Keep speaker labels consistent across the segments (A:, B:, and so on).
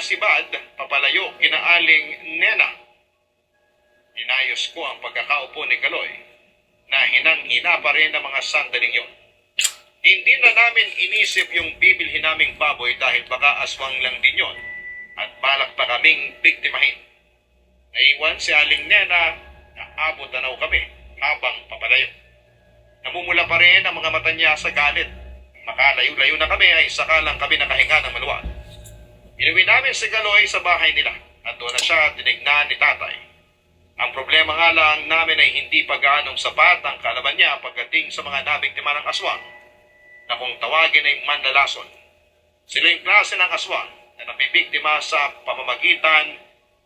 A: nasibad, papalayo kinaaling Nena. Inayos ko ang pagkakaupo ni Kaloy na hinang-hina pa rin ang mga sandaling yon. Hindi na namin inisip yung bibilhin naming baboy dahil baka aswang lang din yon at balak pa kaming biktimahin. Naiwan si Aling Nena na abot tanaw kami habang papalayo. Namumula pa rin ang mga mata niya sa galit. Makalayo-layo na kami ay saka lang kami nakahinga ng maluwag. Inuwi namin si Kaloy sa bahay nila at doon na siya tinignan ni tatay. Ang problema nga lang namin ay hindi pa gaanong sapat ang kaalaman niya pagdating sa mga nabiktima ng aswang na kung tawagin ay manlalason. Sila yung klase ng aswang na nabibiktima sa pamamagitan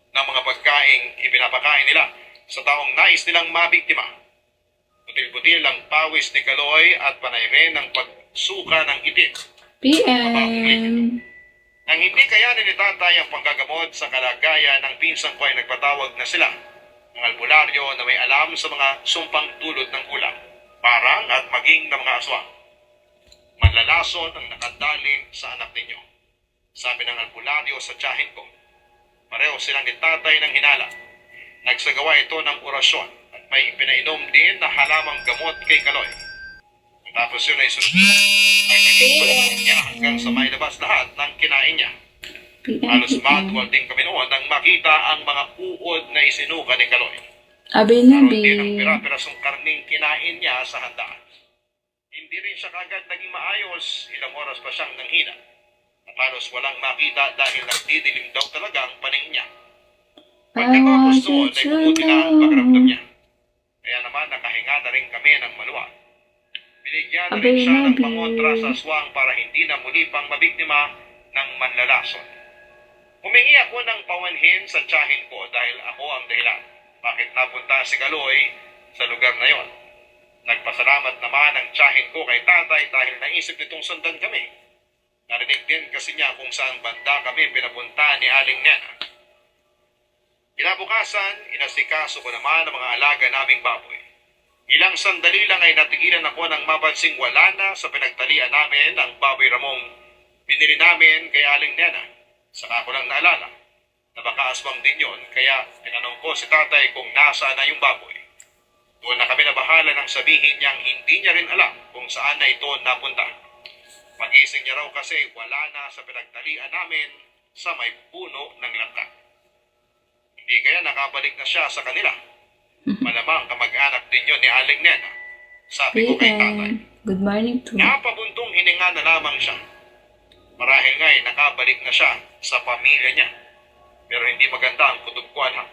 A: ng mga pagkaing ipinapakain nila sa taong nais nilang mabiktima. Putil-putil ang pawis ni Kaloy at panay rin ang pagsuka ng itim.
B: PM.
A: Nang hindi kayanin ni tatay ang panggagamot sa kalagayan ng pinsang ko ay nagpatawag na sila ng albularyo na may alam sa mga sumpang dulot ng ulam, parang at maging ng mga aswang. Manlalason ang nakadali sa anak ninyo. Sabi ng albularyo sa tiyahin ko. Pareho silang ni tatay ng hinala. Nagsagawa ito ng orasyon at may pinainom din na halamang gamot kay Kaloy. Tapos yun ay sunod ay naging niya hanggang sa may labas lahat ng kinain niya. Halos matuwal din kami noon nang makita ang mga uod na isinuka ni Kaloy. Naroon din ang pira-pirasong karning kinain niya sa handaan. Hindi rin siya kagad naging maayos, ilang oras pa siyang nanghina. At halos walang makita dahil nagdidilim daw talaga ang paningin niya. Pagkatapos doon ay bumuti na ang pakiramdam niya. Kaya naman nakahinga na rin kami ng maluwag. Binigyan na rin siya ng pangontra sa aswang para hindi na muli pang mabiktima ng manlalason. Humingi ako ng pawanhin sa tiyahin ko dahil ako ang dahilan bakit napunta si Kaloy sa lugar na yon. Nagpasalamat naman ang tiyahin ko kay tatay dahil naisip nitong sundan kami. Narinig din kasi niya kung saan banda kami pinapunta ni Aling Nena. Kinabukasan, inasikaso ko naman ang mga alaga naming baboy. Ilang sandali lang ay natigilan ako nang mapansing wala na sa pinagtalian namin ang baboy ramong binili namin kay Aling Nena. Saka ko lang naalala na baka aswang din yon kaya tinanong ko si tatay kung nasaan na yung baboy. Doon na kami nabahala nang sabihin niyang hindi niya rin alam kung saan na ito napunta. Magising niya raw kasi wala na sa pinagtalian namin sa may puno ng langka. Hindi kaya nakabalik na siya sa kanila. Malamang kamag-anak din yun ni Aling Nena. Sabi ko kay tatay.
B: Good morning to
A: Napabuntong hininga na lamang siya. Marahil nga ay nakabalik na siya sa pamilya niya. Pero hindi maganda ang kutugkuan ha.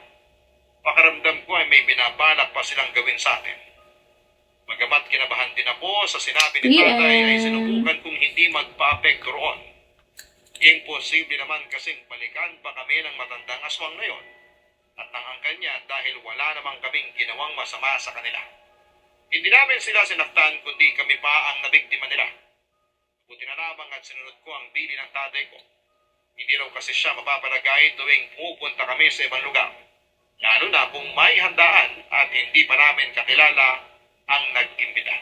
A: Pakiramdam ko ay may binabalak pa silang gawin sa atin. Bagamat kinabahan din ako sa sinabi ni tatay ay sinubukan kung hindi magpa-apekto roon. Imposible naman kasing balikan pa kami ng matandang aswang na yon at ng angkan niya dahil wala namang kaming ginawang masama sa kanila. Hindi namin sila sinaktan kundi kami pa ang nabiktima nila. Buti na lamang at sinunod ko ang bili ng tatay ko. Hindi raw kasi siya mapapalagay tuwing pumupunta kami sa ibang lugar. Lalo na kung may handaan at hindi pa namin kakilala ang nag-imbita.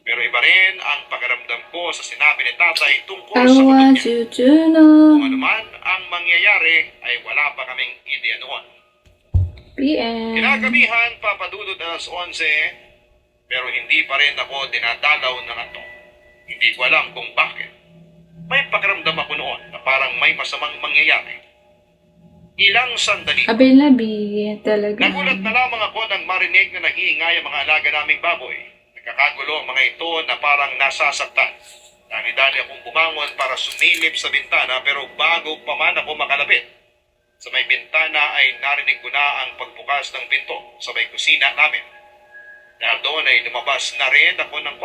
A: Pero iba rin ang pakiramdam ko sa sinabi ni tatay tungkol sa kutot niya. Kung ano man ang mangyayari ay wala pa kaming ideya noon.
B: PM.
A: Kinagabihan, papadudod alas 11, pero hindi pa rin ako dinadalaw ng antok. Hindi ko alam kung bakit. May pakiramdam ako noon na parang may masamang mangyayari. Ilang sandali.
B: Abi talaga.
A: Nagulat na lamang ako nang marinig na nag-iingay ang mga alaga naming baboy. Nagkakagulo ang mga ito na parang nasasaktan. Dali-dali akong bumangon para sumilip sa bintana pero bago pa man ako makalapit sa may bintana ay narinig ko na ang pagbukas ng pinto sa may kusina namin. Dahil doon ay lumabas na rin ako ng